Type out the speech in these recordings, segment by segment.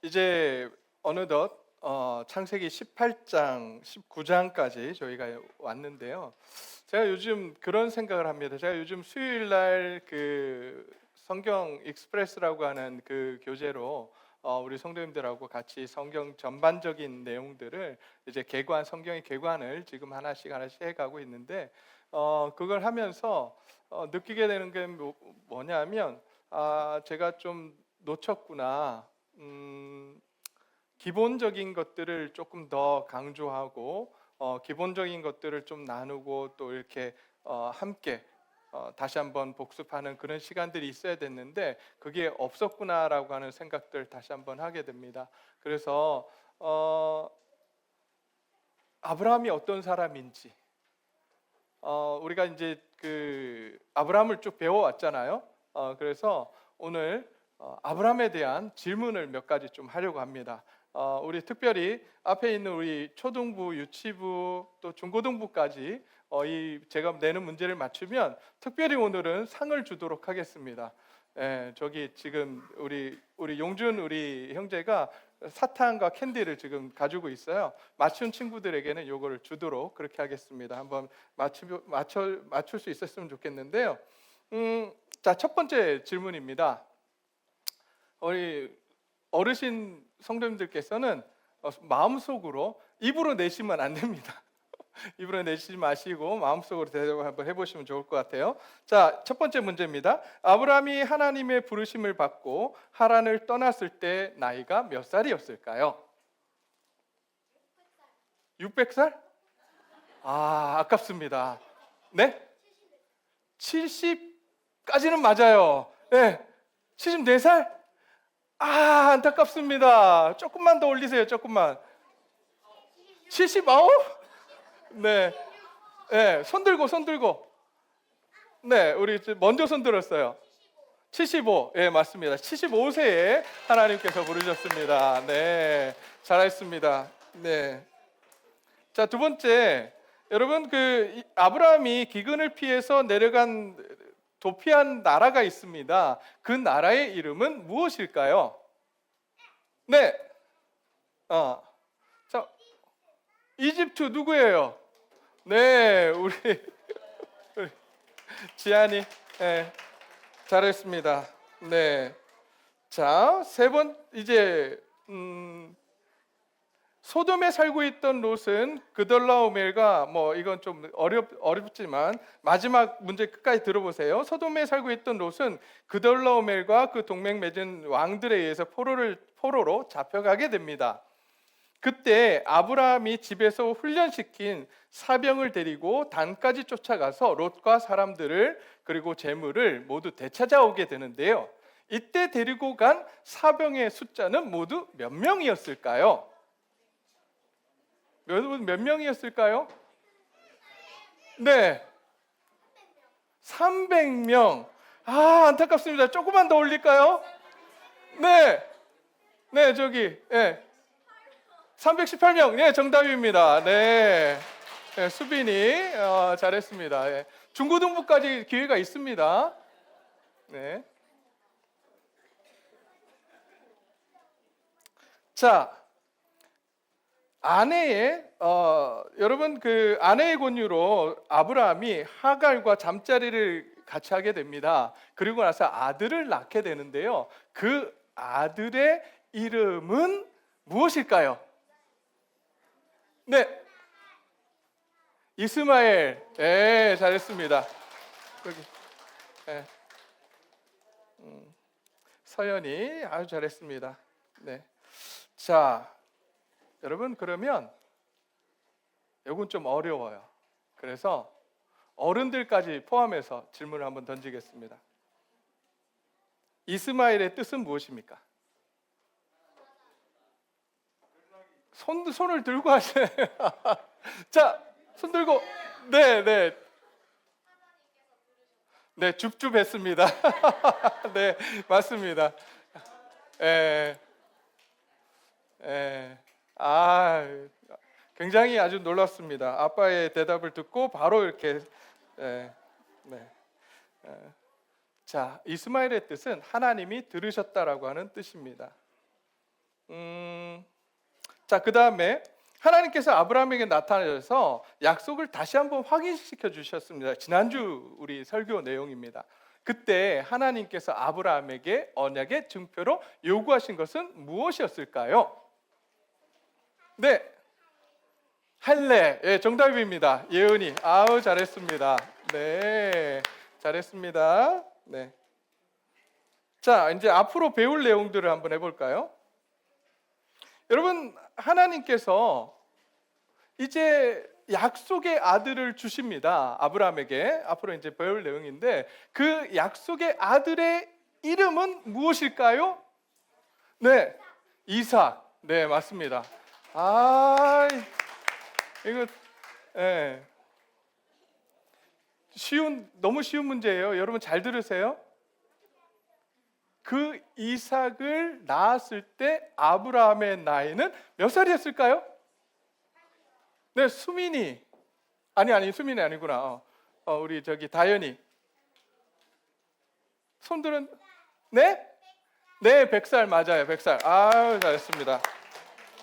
이제 어느덧 창세기 18장, 19장까지 저희가 왔는데요. 제가 요즘 그런 생각을 합니다. 제가 요즘 수요일 날 그 성경 익스프레스라고 하는 그 교재로 우리 성도님들하고 같이 성경 전반적인 내용들을 이제 성경의 개관을 지금 하나씩 해가고 있는데 그걸 하면서 느끼게 되는 게 뭐냐면 제가 좀 놓쳤구나. 기본적인 것들을 조금 더 강조하고 기본적인 것들을 좀 나누고 또 이렇게 함께 다시 한번 복습하는 그런 시간들이 있어야 됐는데 그게 없었구나라고 하는 생각들 다시 한번 하게 됩니다. 그래서 아브라함이 어떤 사람인지 우리가 이제 그 아브라함을 쭉 배워왔잖아요. 그래서 오늘 아브라함에 대한 질문을 몇 가지 좀 하려고 합니다. 우리 특별히 앞에 있는 우리 초등부, 유치부 또 중고등부까지 제가 내는 문제를 맞추면 특별히 오늘은 상을 주도록 하겠습니다. 저기 지금 우리 용준 우리 형제가 사탕과 캔디를 지금 가지고 있어요. 맞춘 친구들에게는 요거를 주도록 그렇게 하겠습니다. 한번 맞출 수 있었으면 좋겠는데요. 자, 첫 번째 질문입니다. 우리 어르신 성도님들께서는 마음속으로 입으로 내시면 안 됩니다. 입으로 내시지 마시고 마음속으로 대답을 한번 해보시면 좋을 것 같아요. 자, 첫 번째 문제입니다. 아브라함이 하나님의 부르심을 받고 하란을 떠났을 때 나이가 몇 살이었을까요? 600살? 아깝습니다. 네? 70까지는 맞아요. 네, 74살? 안타깝습니다. 조금만 더 올리세요. 조금만. 79? 네. 네, 손 들고. 네, 우리 먼저 손 들었어요. 75. 예, 맞습니다. 75세에 하나님께서 부르셨습니다. 네. 잘했습니다. 네. 자, 두 번째. 여러분, 아브라함이 기근을 피해서 내려간 도피한 나라가 있습니다. 그 나라의 이름은 무엇일까요? 네. 자, 이집트 누구예요? 네, 우리 지안이. 네, 잘했습니다. 네. 자, 이제 소돔에 살고 있던 롯은 그돌라오멜과 이건 좀 어렵지만 마지막 문제 끝까지 들어보세요. 소돔에 살고 있던 롯은 그돌라오멜과 그 동맹 맺은 왕들에 의해서 포로로 잡혀가게 됩니다. 그때 아브라함이 집에서 훈련시킨 사병을 데리고 단까지 쫓아가서 롯과 사람들을 그리고 재물을 모두 되찾아오게 되는데요. 이때 데리고 간 사병의 숫자는 모두 몇 명이었을까요? 몇 명이었을까요? 네, 300명. 안타깝습니다. 조금만 더 올릴까요? 네, 저기, 318명. 네, 정답입니다. 네, 수빈이 잘했습니다. 중고등부까지 기회가 있습니다. 네. 자, 여러분 그 아내의 권유로 아브라함이 하갈과 잠자리를 같이 하게 됩니다. 그리고 나서 아들을 낳게 되는데요. 그 아들의 이름은 무엇일까요? 네, 이스마엘. 네, 잘했습니다. 여기, 네. 서연이 아주 잘했습니다. 네, 자. 여러분, 그러면 이건 좀 어려워요. 그래서 어른들까지 포함해서 질문을 한번 던지겠습니다. 이스마엘의 뜻은 무엇입니까? 손을 들고 하세요. 자, 손 들고. 네, 줍줍했습니다. 네, 맞습니다. 굉장히 아주 놀랐습니다. 아빠의 대답을 듣고 바로 이렇게. 자, 이스마엘의 뜻은 하나님이 들으셨다라고 하는 뜻입니다. 자, 그 다음에 하나님께서 아브라함에게 나타나셔서 약속을 다시 한번 확인시켜 주셨습니다. 지난주 우리 설교 내용입니다. 그때 하나님께서 아브라함에게 언약의 증표로 요구하신 것은 무엇이었을까요? 네, 할례. 예, 정답입니다. 예은이. 아우, 잘했습니다. 네, 잘했습니다. 네. 자, 이제 앞으로 배울 내용들을 한번 해볼까요? 여러분, 하나님께서 이제 약속의 아들을 주십니다. 아브라함에게. 앞으로 이제 배울 내용인데, 그 약속의 아들의 이름은 무엇일까요? 네, 이삭. 네, 맞습니다. 아, 이거 예. 너무 쉬운 문제예요. 여러분 잘 들으세요. 그 이삭을 낳았을 때 아브라함의 나이는 몇 살이었을까요? 네, 수민이. 아니, 수민이 아니구나. 우리 저기 다현이. 손들은. 네? 네, 100살 맞아요. 100살. 아유, 잘했습니다.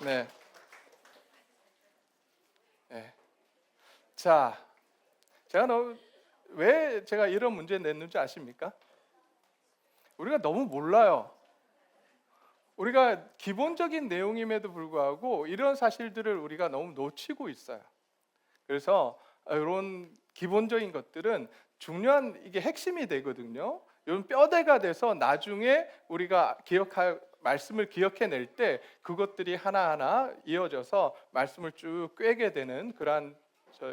네. 네. 자, 왜 제가 이런 문제 냈는지 아십니까? 우리가 너무 몰라요. 우리가 기본적인 내용임에도 불구하고 이런 사실들을 우리가 너무 놓치고 있어요. 그래서 이런 기본적인 것들은 중요한, 이게 핵심이 되거든요. 이런 뼈대가 돼서 나중에 우리가 말씀을 기억해낼 때 그것들이 하나하나 이어져서 말씀을 쭉 꿰게 되는 그러한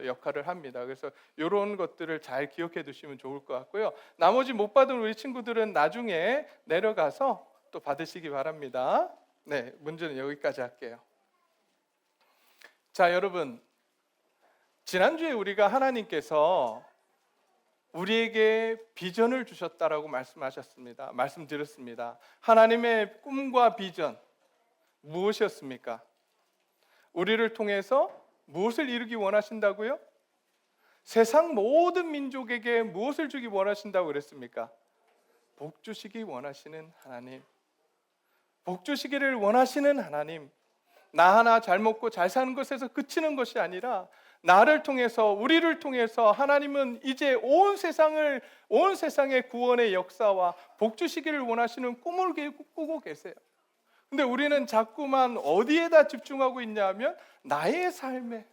역할을 합니다. 그래서 이런 것들을 잘 기억해 두시면 좋을 것 같고요. 나머지 못 받은 우리 친구들은 나중에 내려가서 또 받으시기 바랍니다. 네, 문제는 여기까지 할게요. 자, 여러분, 지난주에 우리가 하나님께서 우리에게 비전을 주셨다라고 말씀하셨습니다. 말씀드렸습니다. 하나님의 꿈과 비전 무엇이었습니까? 우리를 통해서 무엇을 이루기 원하신다고요? 세상 모든 민족에게 무엇을 주기 원하신다고 그랬습니까? 복 주시기 원하시는 하나님. 복 주시기를 원하시는 하나님. 나 하나 잘 먹고 잘 사는 것에서 그치는 것이 아니라 나를 통해서, 우리를 통해서 하나님은 이제 온 세상의 구원의 역사와 복 주시기를 원하시는 꿈을 꾸고 계세요. 근데 우리는 자꾸만 어디에다 집중하고 있냐면 나의 삶에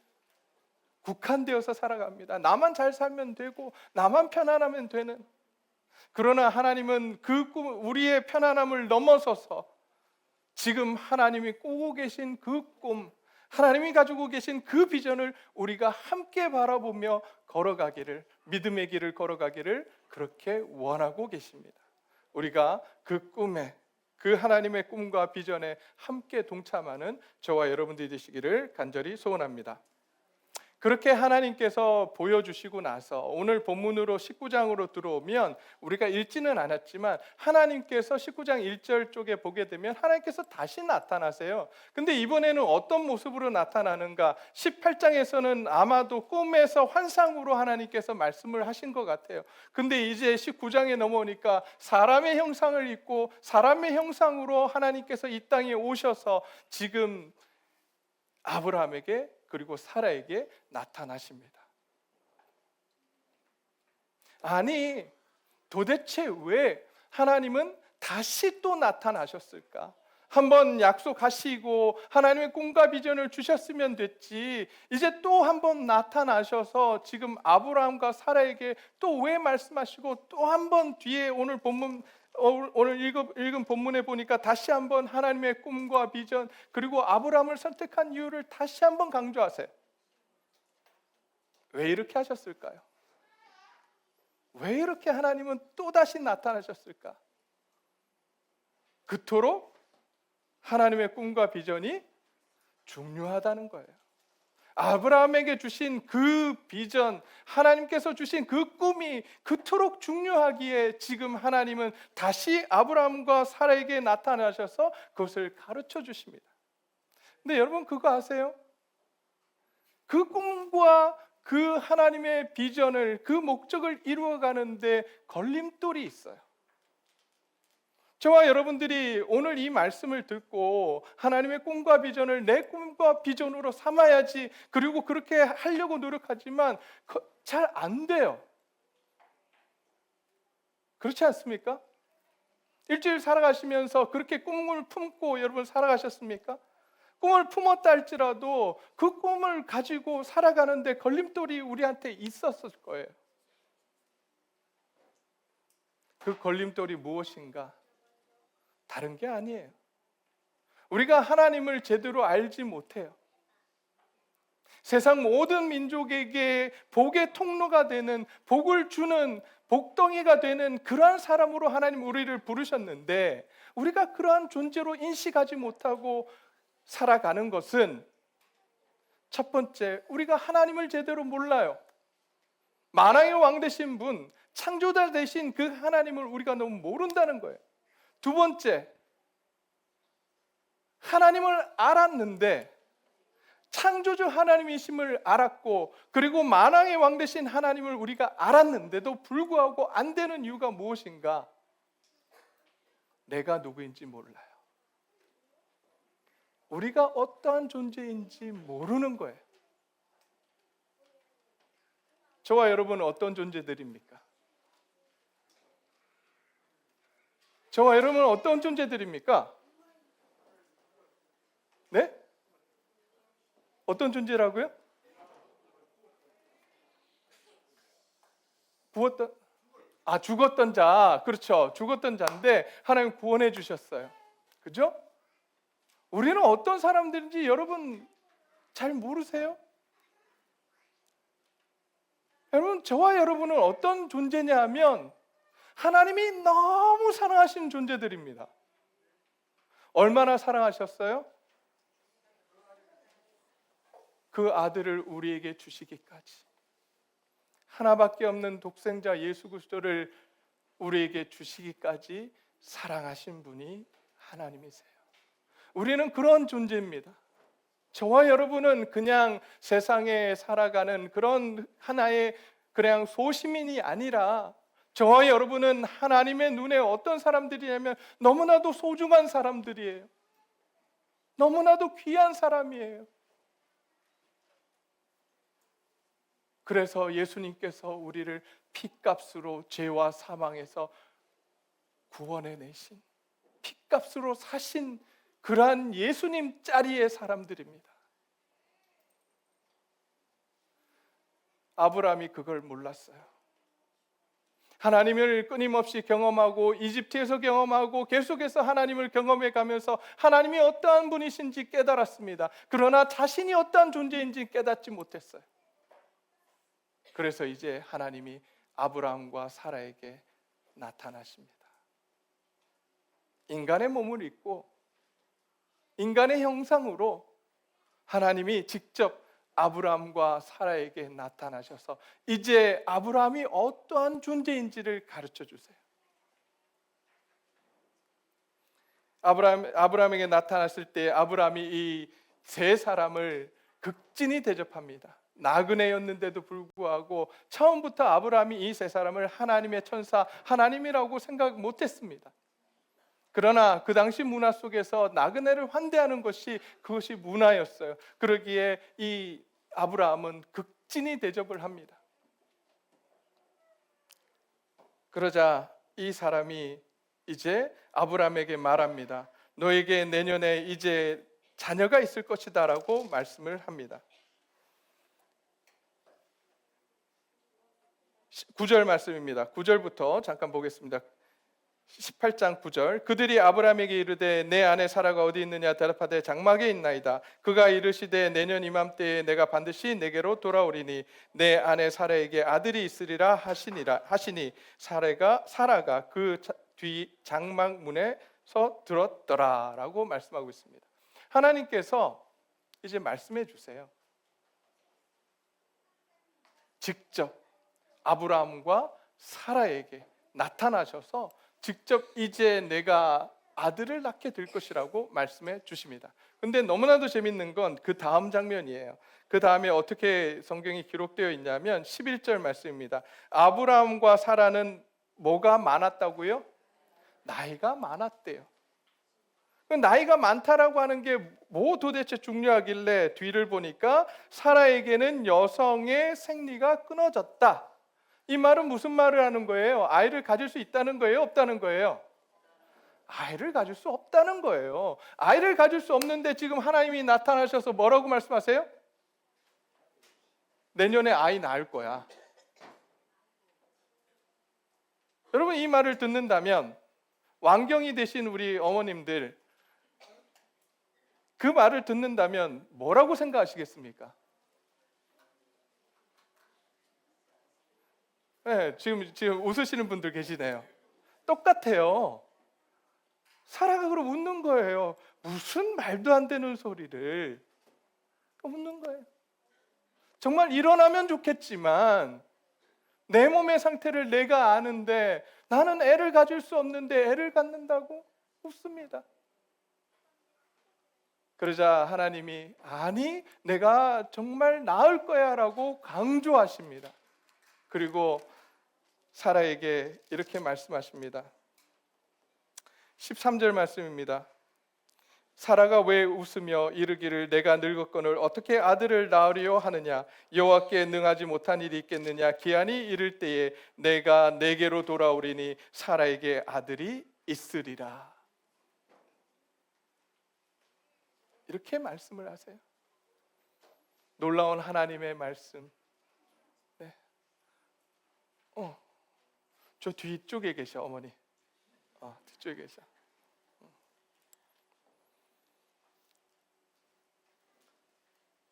국한되어서 살아갑니다. 나만 잘 살면 되고 나만 편안하면 되는. 그러나 하나님은 그 꿈, 우리의 편안함을 넘어서서 지금 하나님이 꾸고 계신 그 꿈, 하나님이 가지고 계신 그 비전을 우리가 함께 바라보며 걸어가기를, 믿음의 길을 걸어가기를 그렇게 원하고 계십니다. 우리가 그 꿈에, 그 하나님의 꿈과 비전에 함께 동참하는 저와 여러분들이 되시기를 간절히 소원합니다. 그렇게 하나님께서 보여주시고 나서 오늘 본문으로 19장으로 들어오면 우리가 읽지는 않았지만 하나님께서 19장 1절 쪽에 보게 되면 하나님께서 다시 나타나세요. 근데 이번에는 어떤 모습으로 나타나는가? 18장에서는 아마도 꿈에서 환상으로 하나님께서 말씀을 하신 것 같아요. 근데 이제 19장에 넘어오니까 사람의 형상을 입고 사람의 형상으로 하나님께서 이 땅에 오셔서 지금 아브라함에게 그리고 사라에게 나타나십니다. 아니, 도대체 왜 하나님은 다시 또 나타나셨을까? 한번 약속하시고 하나님의 꿈과 비전을 주셨으면 됐지, 이제 또 한번 나타나셔서 지금 아브라함과 사라에게 또 왜 말씀하시고 또 한번 뒤에 오늘 읽은 본문에 보니까 다시 한번 하나님의 꿈과 비전 그리고 아브라함을 선택한 이유를 다시 한번 강조하세요. 왜 이렇게 하셨을까요? 왜 이렇게 하나님은 또다시 나타나셨을까? 그토록 하나님의 꿈과 비전이 중요하다는 거예요. 아브라함에게 주신 그 비전, 하나님께서 주신 그 꿈이 그토록 중요하기에 지금 하나님은 다시 아브라함과 사라에게 나타나셔서 그것을 가르쳐 주십니다. 근데 여러분 그거 아세요? 그 꿈과 그 하나님의 비전을, 그 목적을 이루어가는데 걸림돌이 있어요. 저와 여러분들이 오늘 이 말씀을 듣고 하나님의 꿈과 비전을 내 꿈과 비전으로 삼아야지, 그리고 그렇게 하려고 노력하지만 잘 안 돼요. 그렇지 않습니까? 일주일 살아가시면서 그렇게 꿈을 품고 여러분 살아가셨습니까? 꿈을 품었다 할지라도 그 꿈을 가지고 살아가는데 걸림돌이 우리한테 있었을 거예요. 그 걸림돌이 무엇인가? 다른 게 아니에요. 우리가 하나님을 제대로 알지 못해요. 세상 모든 민족에게 복의 통로가 되는, 복을 주는 복덩이가 되는 그러한 사람으로 하나님 우리를 부르셨는데, 우리가 그러한 존재로 인식하지 못하고 살아가는 것은 첫 번째, 우리가 하나님을 제대로 몰라요. 만왕의 왕 되신 분, 창조자 되신 그 하나님을 우리가 너무 모른다는 거예요. 두 번째, 하나님을 알았는데 창조주 하나님이심을 알았고, 그리고 만왕의 왕 되신 하나님을 우리가 알았는데도 불구하고 안 되는 이유가 무엇인가? 내가 누구인지 몰라요. 우리가 어떠한 존재인지 모르는 거예요. 저와 여러분은 어떤 존재들입니까? 저와 여러분은 어떤 존재들입니까? 네? 어떤 존재라고요? 죽었던 자. 그렇죠. 죽었던 자인데 하나님 구원해 주셨어요. 그죠? 우리는 어떤 사람들인지 여러분 잘 모르세요? 여러분, 저와 여러분은 어떤 존재냐 하면 하나님이 너무 사랑하신 존재들입니다. 얼마나 사랑하셨어요? 그 아들을 우리에게 주시기까지. 하나밖에 없는 독생자 예수 그리스도를 우리에게 주시기까지 사랑하신 분이 하나님이세요. 우리는 그런 존재입니다. 저와 여러분은 그냥 세상에 살아가는 그런 하나의 그냥 소시민이 아니라, 저와 여러분은 하나님의 눈에 어떤 사람들이냐면 너무나도 소중한 사람들이에요. 너무나도 귀한 사람이에요. 그래서 예수님께서 우리를 피값으로 죄와 사망에서 구원해 내신, 피값으로 사신 그러한 예수님 자리의 사람들입니다. 아브라함이 그걸 몰랐어요. 하나님을 끊임없이 경험하고 이집트에서 경험하고 계속해서 하나님을 경험해 가면서 하나님이 어떠한 분이신지 깨달았습니다. 그러나 자신이 어떠한 존재인지 깨닫지 못했어요. 그래서 이제 하나님이 아브라함과 사라에게 나타나십니다. 인간의 몸을 입고 인간의 형상으로 하나님이 직접 아브라함과 사라에게 나타나셔서 이제 아브라함이 어떠한 존재인지를 가르쳐 주세요. 아브라함에게 나타났을 때 아브라함이 이 세 사람을 극진히 대접합니다. 나그네였는데도 불구하고 처음부터 아브라함이 이 세 사람을 하나님의 천사, 하나님이라고 생각 못했습니다. 그러나 그 당시 문화 속에서 나그네를 환대하는 것이 그것이 문화였어요. 그러기에 이 아브라함은 극진히 대접을 합니다. 그러자 이 사람이 이제 아브라함에게 말합니다. 너에게 내년에 이제 자녀가 있을 것이다 라고 말씀을 합니다. 9절 말씀입니다. 9절부터 잠깐 보겠습니다. 18장 9절. 그들이 아브라함에게 이르되 내 아내 사라가 어디 있느냐 대답하되 장막에 있나이다. 그가 이르시되 내년 이맘때에 내가 반드시 내게로 돌아오리니 내 아내 사라에게 아들이 있으리라 하시니 사라가 그 뒤 장막 문에서 들었더라 라고 말씀하고 있습니다. 하나님께서 이제 말씀해 주세요. 직접 아브라함과 사라에게 나타나셔서 직접 이제 내가 아들을 낳게 될 것이라고 말씀해 주십니다. 근데 너무나도 재밌는 건 그 다음 장면이에요. 그 다음에 어떻게 성경이 기록되어 있냐면 11절 말씀입니다. 아브라함과 사라는 뭐가 많았다고요? 나이가 많았대요. 나이가 많다라고 하는 게 뭐 도대체 중요하길래 뒤를 보니까 사라에게는 여성의 생리가 끊어졌다. 이 말은 무슨 말을 하는 거예요? 아이를 가질 수 있다는 거예요? 없다는 거예요? 아이를 가질 수 없다는 거예요. 아이를 가질 수 없는데 지금 하나님이 나타나셔서 뭐라고 말씀하세요? 내년에 아이 낳을 거야. 여러분, 이 말을 듣는다면 왕경이 되신 우리 어머님들, 그 말을 듣는다면 뭐라고 생각하시겠습니까? 네, 지금 웃으시는 분들 계시네요. 똑같아요. 사라가 그럼 웃는 거예요. 무슨 말도 안 되는 소리를 웃는 거예요. 정말 일어나면 좋겠지만 내 몸의 상태를 내가 아는데 나는 애를 가질 수 없는데 애를 갖는다고 웃습니다. 그러자 하나님이 아니, 내가 정말 낳을 거야 라고 강조하십니다. 그리고 사라에게 이렇게 말씀하십니다. 13절 말씀입니다. 사라가 왜 웃으며 이르기를 내가 늙었거늘 어떻게 아들을 낳으려 하느냐, 여호와께 능하지 못한 일이 있겠느냐, 기한이 이를 때에 내가 내게로 돌아오리니 사라에게 아들이 있으리라. 이렇게 말씀을 하세요. 놀라운 하나님의 말씀. 네. 저 뒤쪽에 계셔, 어머니. 뒤쪽에 계셔.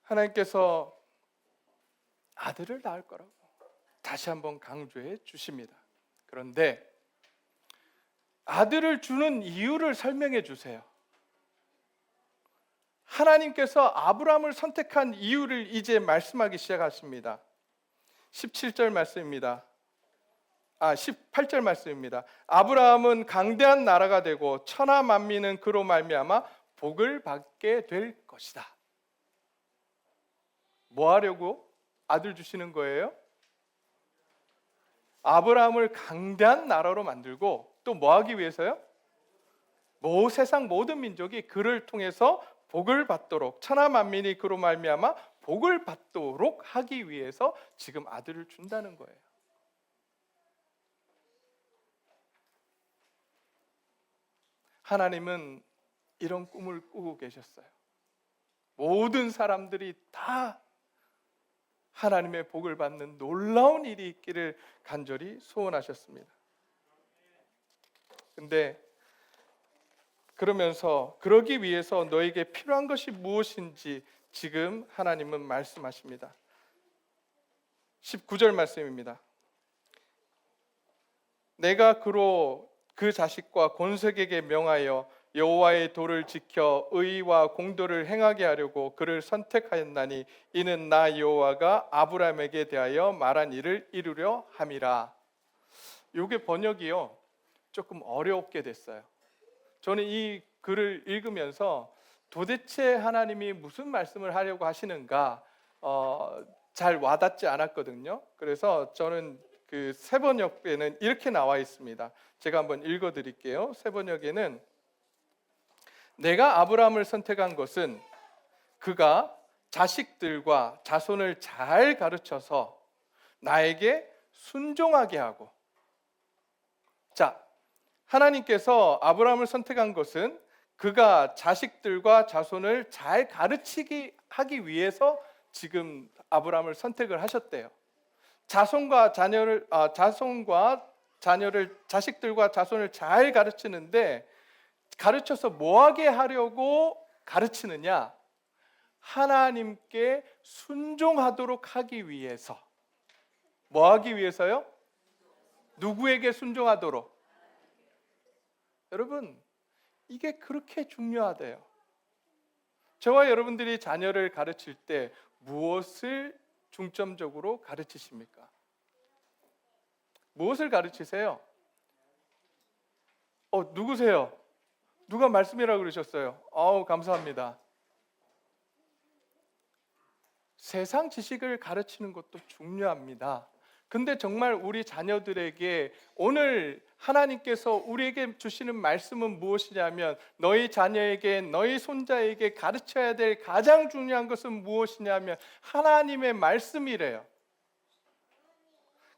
하나님께서 아들을 낳을 거라고 다시 한번 강조해 주십니다. 그런데 아들을 주는 이유를 설명해 주세요. 하나님께서 아브라함을 선택한 이유를 이제 말씀하기 시작하십니다. 17절 말씀입니다. 18절 말씀입니다. 아브라함은 강대한 나라가 되고 천하 만민은 그로 말미암아 복을 받게 될 것이다. 뭐 하려고 아들 주시는 거예요? 아브라함을 강대한 나라로 만들고 또 뭐 하기 위해서요? 세상 모든 민족이 그를 통해서 복을 받도록, 천하 만민이 그로 말미암아 복을 받도록 하기 위해서 지금 아들을 준다는 거예요. 하나님은 이런 꿈을 꾸고 계셨어요. 모든 사람들이 다 하나님의 복을 받는 놀라운 일이 있기를 간절히 소원하셨습니다. 근데 그러면서 그러기 위해서 너에게 필요한 것이 무엇인지 지금 하나님은 말씀하십니다. 19절 말씀입니다. 내가 그로 그 자식과 권색에게 명하여 여호와의 도를 지켜 의와 공도를 행하게 하려고 그를 선택하였나니 이는 나 여호와가 아브라함에게 대하여 말한 일을 이루려 함이라. 이게 번역이요 조금 어렵게 됐어요. 저는 이 글을 읽으면서 도대체 하나님이 무슨 말씀을 하려고 하시는가 잘 와닿지 않았거든요. 그래서 저는 그 세번역에는 이렇게 나와 있습니다. 제가 한번 읽어드릴게요. 세번역에는 내가 아브라함을 선택한 것은 그가 자식들과 자손을 잘 가르쳐서 나에게 순종하게 하고, 자, 하나님께서 아브라함을 선택한 것은 그가 자식들과 자손을 잘 가르치기 하기 위해서 지금 아브라함을 선택을 하셨대요. 자식들과 자손을 잘 가르치는데 가르쳐서 뭐하게 하려고 가르치느냐? 하나님께 순종하도록 하기 위해서. 뭐하기 위해서요? 누구에게 순종하도록? 여러분, 이게 그렇게 중요하대요. 저와 여러분들이 자녀를 가르칠 때 무엇을 중점적으로 가르치십니까? 무엇을 가르치세요? 누구세요? 누가 말씀이라고 그러셨어요? 감사합니다. 세상 지식을 가르치는 것도 중요합니다. 근데 정말 우리 자녀들에게 오늘 하나님께서 우리에게 주시는 말씀은 무엇이냐면, 너희 자녀에게, 너희 손자에게 가르쳐야 될 가장 중요한 것은 무엇이냐면 하나님의 말씀이래요.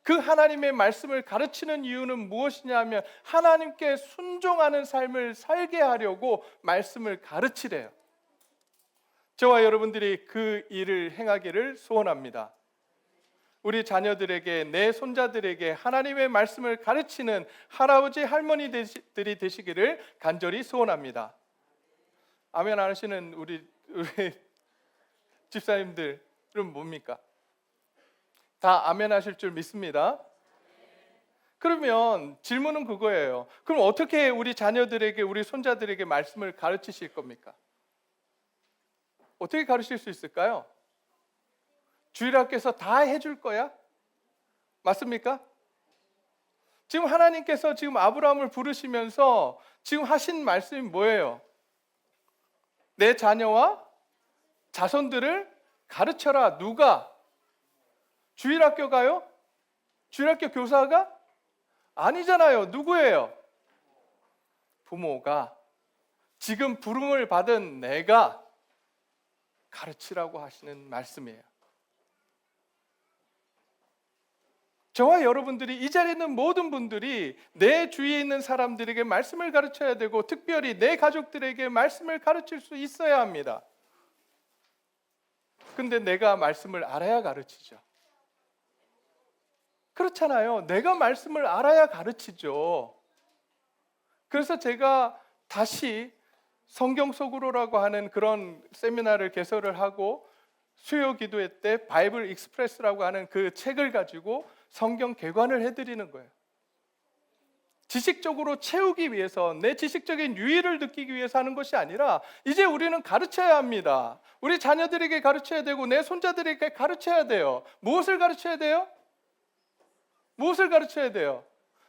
그 하나님의 말씀을 가르치는 이유는 무엇이냐면 하나님께 순종하는 삶을 살게 하려고 말씀을 가르치래요. 저와 여러분들이 그 일을 행하기를 소원합니다. 우리 자녀들에게, 내 손자들에게 하나님의 말씀을 가르치는 할아버지, 할머니들이 되시기를 간절히 소원합니다. 아멘 안 하시는 우리 집사님들은 뭡니까? 다 아멘 하실 줄 믿습니다. 그러면 질문은 그거예요. 그럼 어떻게 우리 자녀들에게, 우리 손자들에게 말씀을 가르치실 겁니까? 어떻게 가르칠 수 있을까요? 주일학교에서 다 해줄 거야? 맞습니까? 지금 하나님께서 지금 아브라함을 부르시면서 지금 하신 말씀이 뭐예요? 내 자녀와 자손들을 가르쳐라. 누가? 주일학교가요? 주일학교 교사가? 아니잖아요. 누구예요? 부모가. 지금 부름을 받은 내가 가르치라고 하시는 말씀이에요. 저와 여러분들이, 이 자리에 있는 모든 분들이 내 주위에 있는 사람들에게 말씀을 가르쳐야 되고, 특별히 내 가족들에게 말씀을 가르칠 수 있어야 합니다. 근데 내가 말씀을 알아야 가르치죠. 그렇잖아요. 내가 말씀을 알아야 가르치죠. 그래서 제가 다시 성경 속으로라고 하는 그런 세미나를 개설을 하고, 수요 기도회 때 바이블 익스프레스라고 하는 그 책을 가지고 성경 개관을 해드리는 거예요. 지식적으로 채우기 위해서, 내 지식적인 유의를 느끼기 위해서 하는 것이 아니라 이제 우리는 가르쳐야 합니다. 우리 자녀들에게 가르쳐야 되고 내 손자들에게 가르쳐야 돼요. 무엇을 가르쳐야 돼요? 무엇을 가르쳐야 돼요?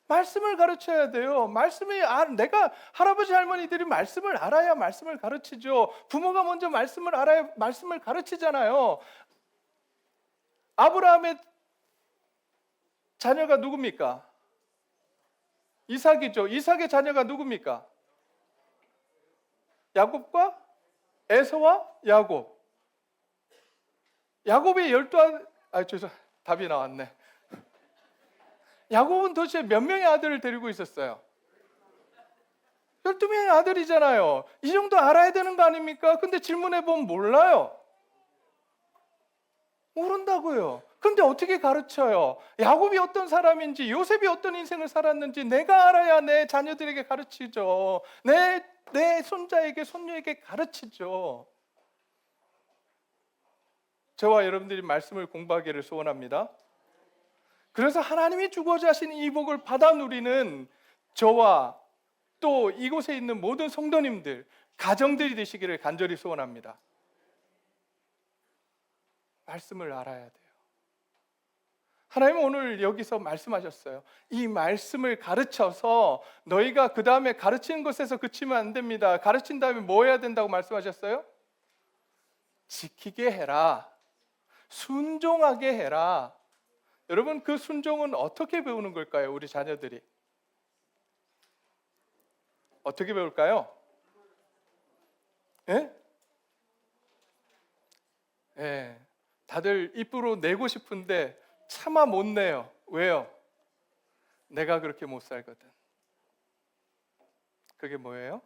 말씀을 가르쳐야 돼요. 내가, 할아버지 할머니들이 말씀을 알아야 말씀을 가르치죠. 부모가 먼저 말씀을 알아야 말씀을 가르치잖아요. 아브라함의 자녀가 누굽니까? 이삭이죠. 이삭의 자녀가 누굽니까? 야곱과 에서와 야곱. 야곱의 답이 나왔네. 야곱은 도대체 몇 명의 아들을 데리고 있었어요? 12명의 아들이잖아요. 이 정도 알아야 되는 거 아닙니까? 근데 질문해보면 몰라요. 모른다고요. 근데 어떻게 가르쳐요? 야곱이 어떤 사람인지, 요셉이 어떤 인생을 살았는지 내가 알아야 내 자녀들에게 가르치죠. 내 손자에게, 손녀에게 가르치죠. 저와 여러분들이 말씀을 공부하기를 소원합니다. 그래서 하나님이 주고자 하신 이 복을 받아 누리는 저와 또 이곳에 있는 모든 성도님들, 가정들이 되시기를 간절히 소원합니다. 말씀을 알아야 돼요. 하나님은 오늘 여기서 말씀하셨어요. 이 말씀을 가르쳐서 너희가 그 다음에 가르치는 것에서 그치면 안 됩니다. 가르친 다음에 뭐 해야 된다고 말씀하셨어요? 지키게 해라. 순종하게 해라. 여러분, 그 순종은 어떻게 배우는 걸까요? 우리 자녀들이 어떻게 배울까요? 예? 예. 다들 입으로 내고 싶은데 차마 못 내요. 왜요? 내가 그렇게 못 살거든. 그게 뭐예요?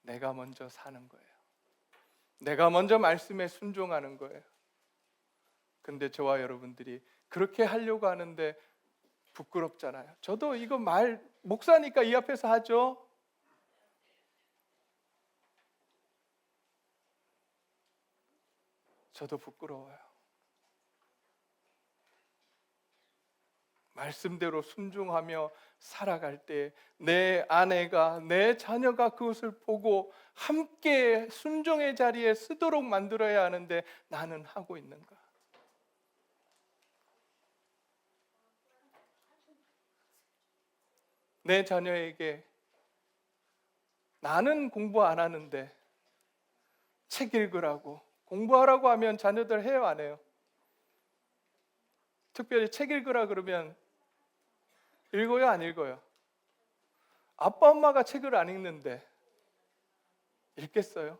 내가 먼저 사는 거예요. 내가 먼저 말씀에 순종하는 거예요. 근데 저와 여러분들이 그렇게 하려고 하는데 부끄럽잖아요. 저도 이거 목사니까 이 앞에서 하죠. 저도 부끄러워요. 말씀대로 순종하며 살아갈 때 내 아내가, 내 자녀가 그것을 보고 함께 순종의 자리에 서도록 만들어야 하는데 나는 하고 있는가? 내 자녀에게 나는 공부 안 하는데 책 읽으라고, 공부하라고 하면 자녀들 해요, 안 해요? 특별히 책 읽으라 그러면 읽어요, 안 읽어요? 아빠 엄마가 책을 안 읽는데 읽겠어요?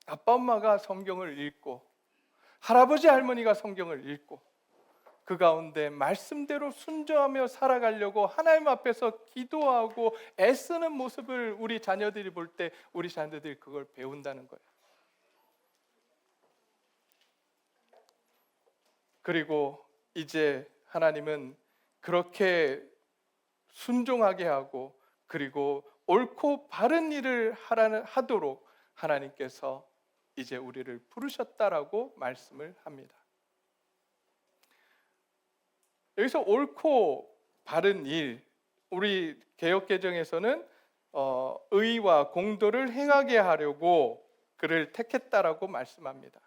아빠 엄마가 성경을 읽고 할아버지 할머니가 성경을 읽고 그 가운데 말씀대로 순종하며 살아가려고 하나님 앞에서 기도하고 애쓰는 모습을 우리 자녀들이 볼 때 우리 자녀들이 그걸 배운다는 거예요. 그리고 이제 하나님은 그렇게 순종하게 하고 그리고 옳고 바른 일을 하도록 하나님께서 이제 우리를 부르셨다라고 말씀을 합니다. 여기서 옳고 바른 일, 우리 개역개정에서는 의와 공도를 행하게 하려고 그를 택했다라고 말씀합니다.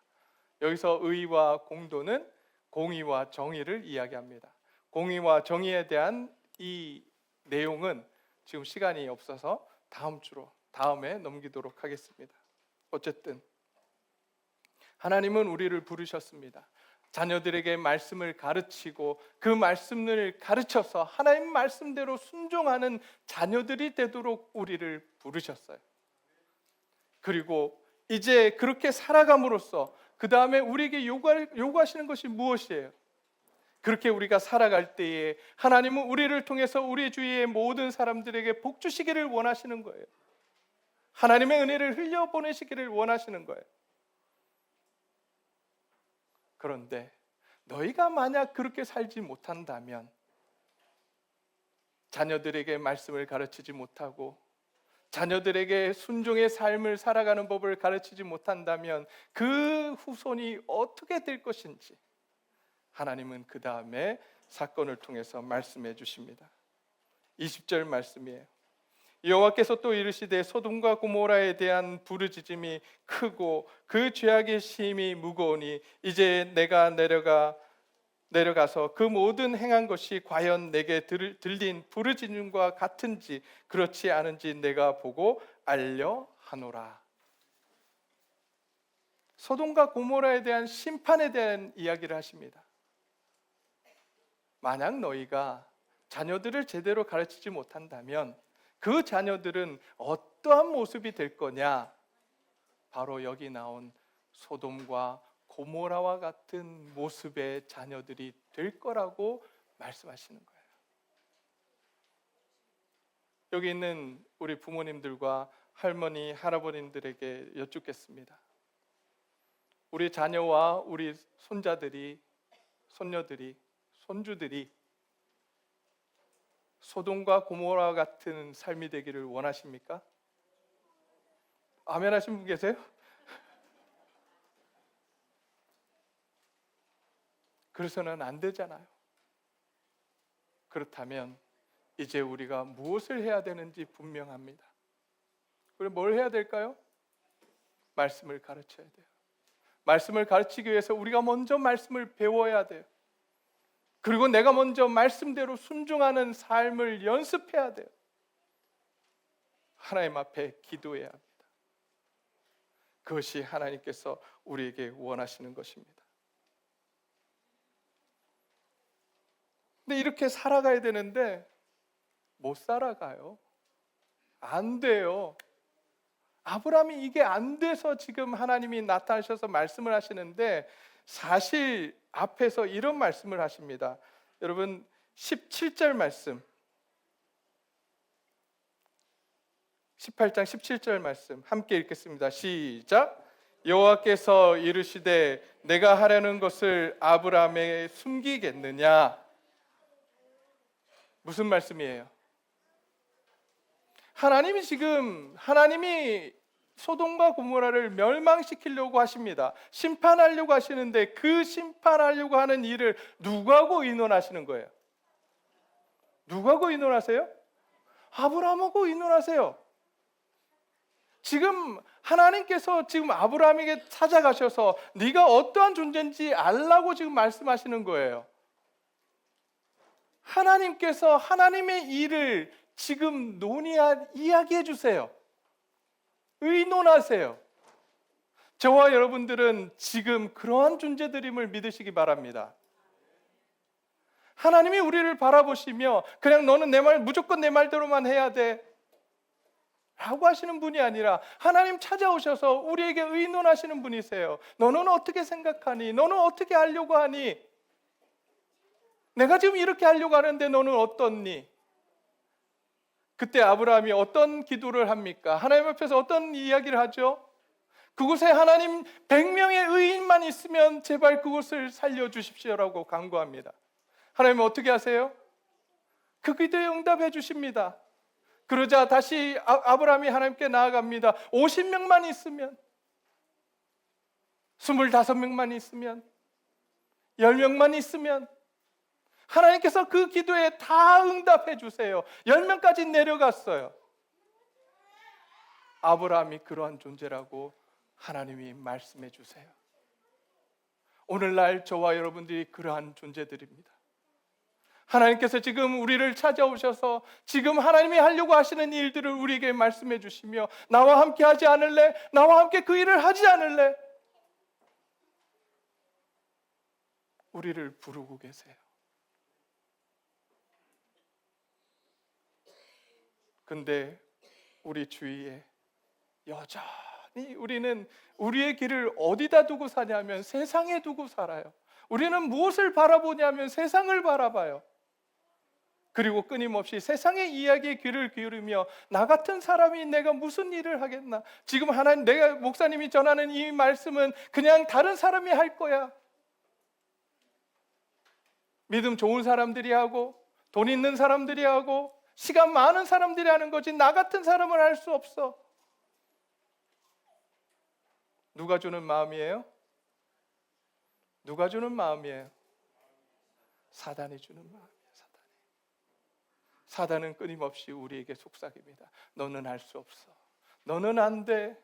여기서 의와 공도는 공의와 정의를 이야기합니다. 공의와 정의에 대한 이 내용은 지금 시간이 없어서 다음에 넘기도록 하겠습니다. 어쨌든 하나님은 우리를 부르셨습니다. 자녀들에게 말씀을 가르치고 그 말씀을 가르쳐서 하나님 말씀대로 순종하는 자녀들이 되도록 우리를 부르셨어요. 그리고 이제 그렇게 살아감으로써 그 다음에 우리에게 요구하시는 것이 무엇이에요? 그렇게 우리가 살아갈 때에 하나님은 우리를 통해서 우리 주위의 모든 사람들에게 복 주시기를 원하시는 거예요. 하나님의 은혜를 흘려보내시기를 원하시는 거예요. 그런데 너희가 만약 그렇게 살지 못한다면, 자녀들에게 말씀을 가르치지 못하고 자녀들에게 순종의 삶을 살아가는 법을 가르치지 못한다면 그 후손이 어떻게 될 것인지 하나님은 그 다음에 사건을 통해서 말씀해 주십니다. 20절 말씀이에요. 여호와께서 또 이르시되 소돔과 고모라에 대한 부르짖음이 크고 그 죄악의 심이 무거우니 이제 내가 내려가서 그 모든 행한 것이 과연 내게 들린 부르짖음과 같은지 그렇지 않은지 내가 보고 알려 하노라. 소돔과 고모라에 대한 심판에 대한 이야기를 하십니다. 만약 너희가 자녀들을 제대로 가르치지 못한다면 그 자녀들은 어떠한 모습이 될 거냐? 바로 여기 나온 소돔과 고모라와 같은 모습의 자녀들이 될 거라고 말씀하시는 거예요. 여기 있는 우리 부모님들과 할머니, 할아버님들에게 여쭙겠습니다. 우리 자녀와 우리 손자들이, 손녀들이, 손주들이 소돔과 고모라 같은 삶이 되기를 원하십니까? 아멘 하신 분 계세요? 그래서는 안 되잖아요. 그렇다면 이제 우리가 무엇을 해야 되는지 분명합니다. 그럼 뭘 해야 될까요? 말씀을 가르쳐야 돼요. 말씀을 가르치기 위해서 우리가 먼저 말씀을 배워야 돼요. 그리고 내가 먼저 말씀대로 순종하는 삶을 연습해야 돼요. 하나님 앞에 기도해야 합니다. 그것이 하나님께서 우리에게 원하시는 것입니다. 근데 이렇게 살아가야 되는데 못 살아가요. 안 돼요. 아브라함이 이게 안 돼서 지금 하나님이 나타나셔서 말씀을 하시는데 사실 앞에서 이런 말씀을 하십니다. 여러분 17절 말씀, 18장 17절 말씀 함께 읽겠습니다. 시작. 여호와께서 이르시되 내가 하려는 것을 아브라함에게 숨기겠느냐? 무슨 말씀이에요? 하나님이 소돔과 고모라를 멸망시키려고 하십니다. 심판하려고 하시는데 그 심판하려고 하는 일을 누구하고 의논하시는 거예요? 누구하고 의논하세요? 아브라함하고 의논하세요. 지금 하나님께서 지금 아브라함에게 찾아가셔서 네가 어떠한 존재인지 알라고 지금 말씀하시는 거예요. 하나님께서 하나님의 일을 지금 이야기해 주세요. 의논하세요. 저와 여러분들은 지금 그러한 존재들임을 믿으시기 바랍니다. 하나님이 우리를 바라보시며 그냥 너는 내 말 무조건 내 말대로만 해야 돼 라고 하시는 분이 아니라 하나님 찾아오셔서 우리에게 의논하시는 분이세요. 너는 어떻게 생각하니? 너는 어떻게 하려고 하니? 내가 지금 이렇게 하려고 하는데 너는 어떻니? 그때 아브라함이 어떤 기도를 합니까? 하나님 앞에서 어떤 이야기를 하죠? 그곳에 하나님 100명의 의인만 있으면 제발 그곳을 살려주십시오라고 간구합니다. 하나님은 어떻게 하세요? 그 기도에 응답해 주십니다. 그러자 다시 아브라함이 하나님께 나아갑니다. 50명만 있으면, 25명만 있으면, 10명만 있으면 하나님께서 그 기도에 다 응답해 주세요. 10명까지 내려갔어요. 아브라함이 그러한 존재라고 하나님이 말씀해 주세요. 오늘날 저와 여러분들이 그러한 존재들입니다. 하나님께서 지금 우리를 찾아오셔서 지금 하나님이 하려고 하시는 일들을 우리에게 말씀해 주시며 나와 함께 하지 않을래? 나와 함께 그 일을 하지 않을래? 우리를 부르고 계세요. 근데 우리 주위에 여전히 우리는 우리의 길을 어디다 두고 사냐면 세상에 두고 살아요. 우리는 무엇을 바라보냐면 세상을 바라봐요. 그리고 끊임없이 세상의 이야기에 귀를 기울이며 나 같은 사람이 내가 무슨 일을 하겠나? 지금 하나님, 내가 목사님이 전하는 이 말씀은 그냥 다른 사람이 할 거야. 믿음 좋은 사람들이 하고 돈 있는 사람들이 하고 시간 많은 사람들이 하는 거지 나 같은 사람은 할 수 없어. 누가 주는 마음이에요? 누가 주는 마음이에요? 사단이 주는 마음이에요. 사단은 끊임없이 우리에게 속삭입니다. 너는 할 수 없어. 너는 안 돼.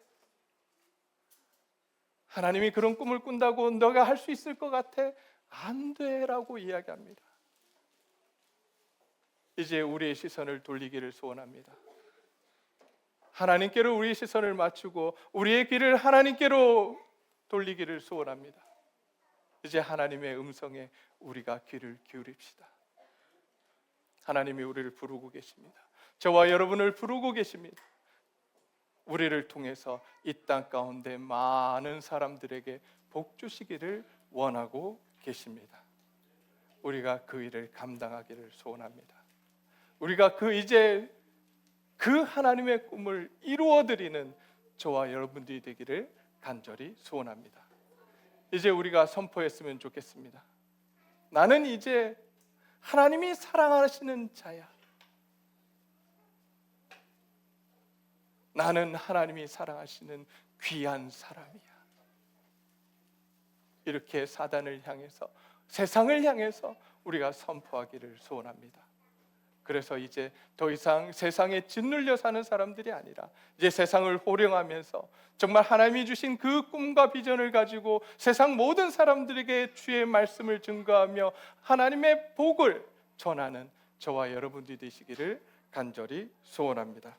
하나님이 그런 꿈을 꾼다고 너가 할 수 있을 것 같아? 안 돼라고 이야기합니다. 이제 우리의 시선을 돌리기를 소원합니다. 하나님께로 우리의 시선을 맞추고 우리의 길을 하나님께로 돌리기를 소원합니다. 이제 하나님의 음성에 우리가 귀를 기울입시다. 하나님이 우리를 부르고 계십니다. 저와 여러분을 부르고 계십니다. 우리를 통해서 이 땅 가운데 많은 사람들에게 복 주시기를 원하고 계십니다. 우리가 그 일을 감당하기를 소원합니다. 우리가 이제 그 하나님의 꿈을 이루어드리는 저와 여러분들이 되기를 간절히 소원합니다. 이제 우리가 선포했으면 좋겠습니다. 나는 이제 하나님이 사랑하시는 자야. 나는 하나님이 사랑하시는 귀한 사람이야. 이렇게 사단을 향해서, 세상을 향해서 우리가 선포하기를 소원합니다. 그래서 이제 더 이상 세상에 짓눌려 사는 사람들이 아니라 이제 세상을 호령하면서 정말 하나님이 주신 그 꿈과 비전을 가지고 세상 모든 사람들에게 주의 말씀을 증거하며 하나님의 복을 전하는 저와 여러분들이 되시기를 간절히 소원합니다.